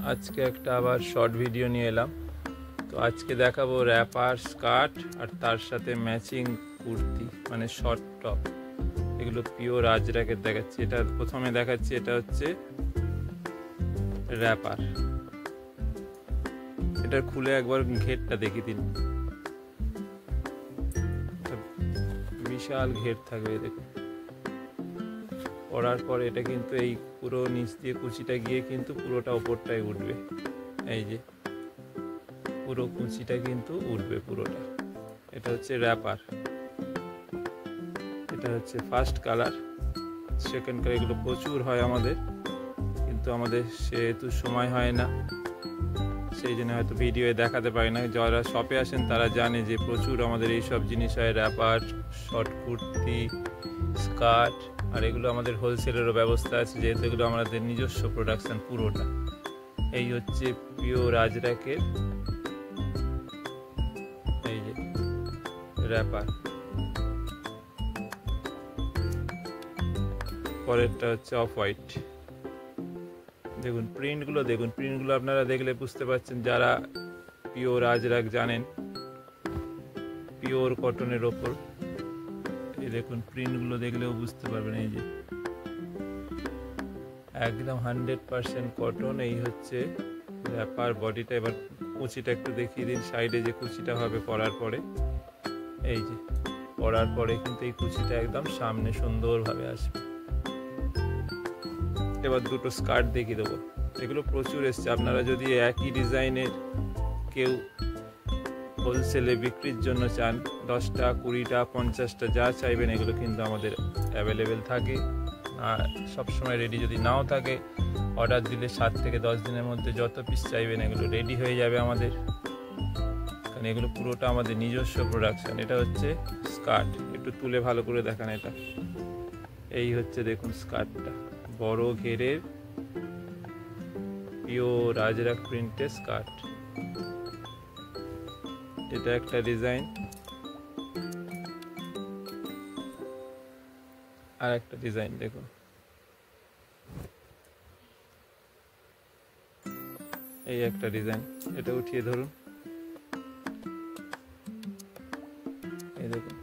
আজকে একটা আবার শর্ট ভিডিও নিয়ে এলাম। তো আজকে দেখাবো র্যাপার স্কার্ট আর তার সাথে ম্যাচিং কুর্তি মানে শর্ট টপ। এগুলো পিওর আজরাকের দেখাচ্ছি। এটা প্রথমে দেখাচ্ছি, এটা হচ্ছে র্যাপার। এটা খুলে একবার ঘেরটা দেখিয়ে দিন, বিশাল ঘের থাকবে। দেখুন, পরার পর এটা কিন্তু এই পুরো নিচ দিয়ে কুচিটা গিয়ে কিন্তু পুরোটা ওপরটাই উঠবে। এই যে পুরো কুচিটা কিন্তু উঠবে পুরোটা। এটা হচ্ছে র্যাপার। এটা হচ্ছে ফার্স্ট কালার। সেকেন্ড কালার এগুলো প্রচুর হয় আমাদের, কিন্তু আমাদের সেহেতু সময় হয় না, সেই জন্য হয়তো ভিডিওয়ে দেখাতে পারি না। যারা শপে আসেন তারা জানে যে প্রচুর আমাদের এইসব জিনিস হয়, র্যাপার, শর্ট কুর্তি, স্কার্ট। আর এগুলো আমাদের হোলসেলেরও ব্যবস্থা আছে, যেহেতু এগুলো আমাদের নিজস্ব প্রোডাকশন পুরোটা। এই হচ্ছে পিওর আজরাকের এই যে র্যাপার। পরেরটা হচ্ছে অফ হোয়াইট। দেখুন প্রিন্টগুলো, আপনারা দেখলে বুঝতে পারছেন, যারা পিওর আজরাক জানেন, পিওর কটনের ওপর। এই দেখুন প্রিন্টগুলো দেখলেও বুঝতে পারবেন। এই যে একদম 100% কটন। এই হচ্ছে র্যাপার বডিটা। এবার কুচিটা একটু দেখিয়ে দিন, সাইডে যে কুচিটা হবে পরার পরে। এই যে পরার পরে কিন্তু এই কুচিটা একদম সামনে সুন্দরভাবে আসবে। এবার দুটো স্কার্ট দেখিয়ে দেবো। এগুলো প্রচুর এসছে। আপনারা যদি একই ডিজাইনের কেউ হোলসেলে বিক্রির জন্য চান, 10টা 20টা 50টা যা চাইবেন, এগুলো কিন্তু আমাদের অ্যাভেলেবেল থাকে। আর সবসময় রেডি যদি নাও থাকে, অর্ডার দিলে 7 থেকে 10 দিনের মধ্যে যত পিস চাইবেন এগুলো রেডি হয়ে যাবে আমাদের, কারণ এগুলো পুরোটা আমাদের নিজস্ব প্রোডাকশন। এটা হচ্ছে স্কার্ট। একটু তুলে ভালো করে দেখান এটা। এই হচ্ছে দেখুন স্কার্টটা, বড় ঘেরের পিওর আজরাক প্রিন্টের স্কার্ট। এটা একটা ডিজাইন। আর একটা ডিজাইন দেখুন, এই একটা ডিজাইন। এটা উঠিয়ে ধরুন। এই দেখুন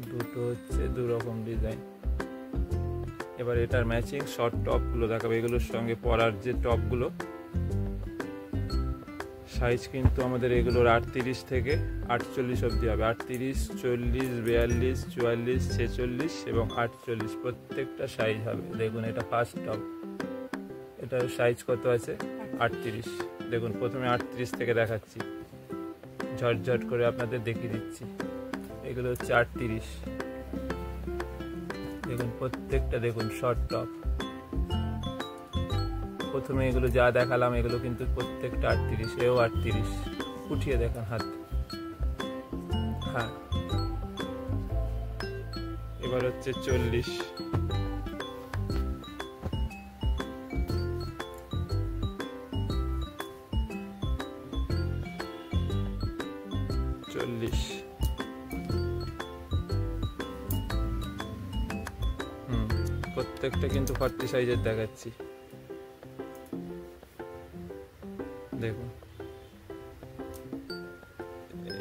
দুটো হচ্ছে দু রকম ডিজাইন। এবার এটার ম্যাচিং শর্ট টপগুলো দেখাবো। এগুলোর সঙ্গে পরার যে টপগুলো, সাইজ কিন্তু আমাদের এগুলোর 38 থেকে 48 অবধি হবে। 38, 40, 42, 44, 46 এবং 48 প্রত্যেকটা সাইজ হবে। দেখুন এটা ফার্স্ট টপ, এটার সাইজ কত আছে? 38। দেখুন প্রথমে 38 থেকে দেখাচ্ছি, ঝটঝট করে আপনাদের দেখিয়ে দিচ্ছি। এগুলো হচ্ছে 38। দেখুন প্রত্যেকটা দেখুন শর্ট টপ। প্রথমে এগুলো যা দেখালাম এগুলো কিন্তু প্রত্যেকটা 38। এও 38। উঠিয়ে দেখান হাত। হ্যাঁ, এবার হচ্ছে 40। প্রত্যেকটা কিন্তু 40 সাইজের দেখাচ্ছি। দেখুন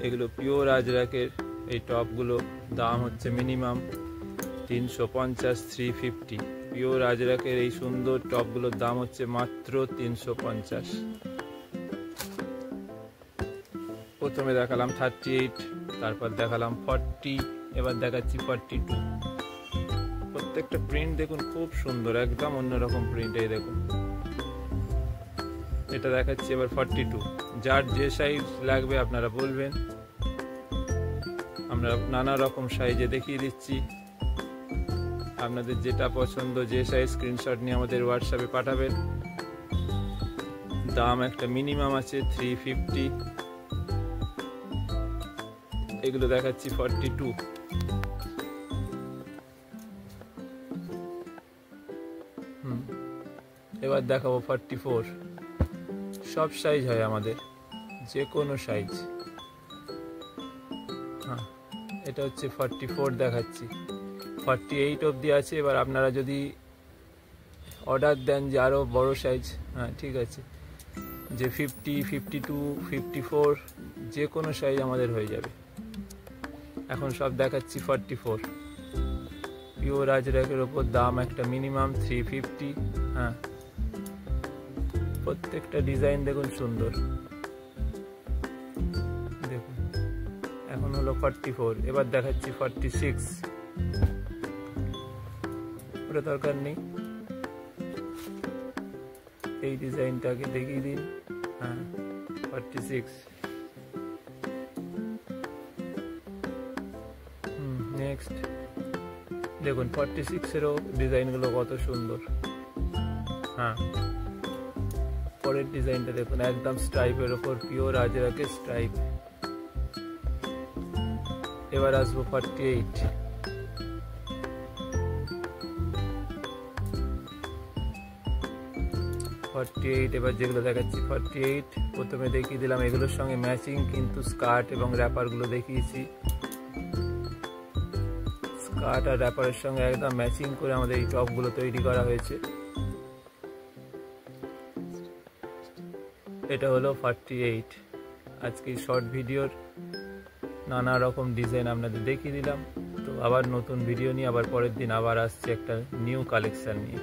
এগুলো পিওর আজরাকের এই টপগুলো দাম হচ্ছে মিনিমাম 350, 350। পিওর আজরাকের এই সুন্দর টপগুলোর দাম হচ্ছে মাত্র 350। প্রথমে দেখালাম 38, তারপর দেখালাম 40, এবার দেখাচ্ছি 42। প্রত্যেকটা প্রিন্ট দেখুন খুব সুন্দর, একদম অন্যরকম প্রিন্ট। এই দেখুন এটা দেখাচ্ছি এবার 42। যার যে সাইজ লাগবে আপনারা বলবেন, আমরা নানা রকম সাইজে দেখিয়ে দিচ্ছি। আপনাদের যেটা পছন্দ, যে সাইজ, স্ক্রিনশট নিয়ে আমাদের হোয়াটসঅ্যাপে পাঠাবেন। দাম একটা মিনিমাম আছে 350। এগুলো দেখাচ্ছি 42। এবার দেখাবো 44। সব সাইজ হয় আমাদের, যে কোনো সাইজ। হ্যাঁ, এটা হচ্ছে 44 দেখাচ্ছি। 48 অবধি আছে। এবার আপনারা যদি অর্ডার দেন যে আরও বড় সাইজ, হ্যাঁ ঠিক আছে, যে 50, 52, 54 যে কোনো সাইজ আমাদের হয়ে যাবে। এখন সব দেখাচ্ছি 44 পিওর আজরাকের ওপর দাম একটা মিনিমাম 350। হ্যাঁ, প্রত্যেকটা ডিজাইন দেখুন সুন্দর। দেখুন এখন হলো 44, এবার দেখাচ্ছি 46। ওটা দরকার নেই, এই ডিজাইনটাকে দেখিয়ে দিন। হ্যাঁ 46। নেক্সট দেখুন 46-এরও ডিজাইনগুলো কত সুন্দর। হ্যাঁ, পরের ডিজাইনটা দেখুন, একদম স্ট্রাইপের ওপর পিওর আজরাকের স্ট্রাইপ। এবার আসবো 48। এবার যেগুলো দেখাচ্ছি 48, প্রথমে দেখিয়ে দিলাম এগুলোর সঙ্গে ম্যাচিং কিন্তু স্কার্ট এবং র্যাপারগুলো দেখিয়েছি। স্কার্ট আর র্যাপারের সঙ্গে একদম ম্যাচিং করে আমাদের এই টপগুলো তৈরি করা হয়েছে। এটা হলো 48। আজকে শর্ট ভিডিওর নানা রকম ডিজাইন আপনাদের দেখিয়ে দিলাম। তো আবার নতুন ভিডিও নিয়ে আবার পরের দিন আবার আসছে একটা নিউ কালেকশন নিয়ে।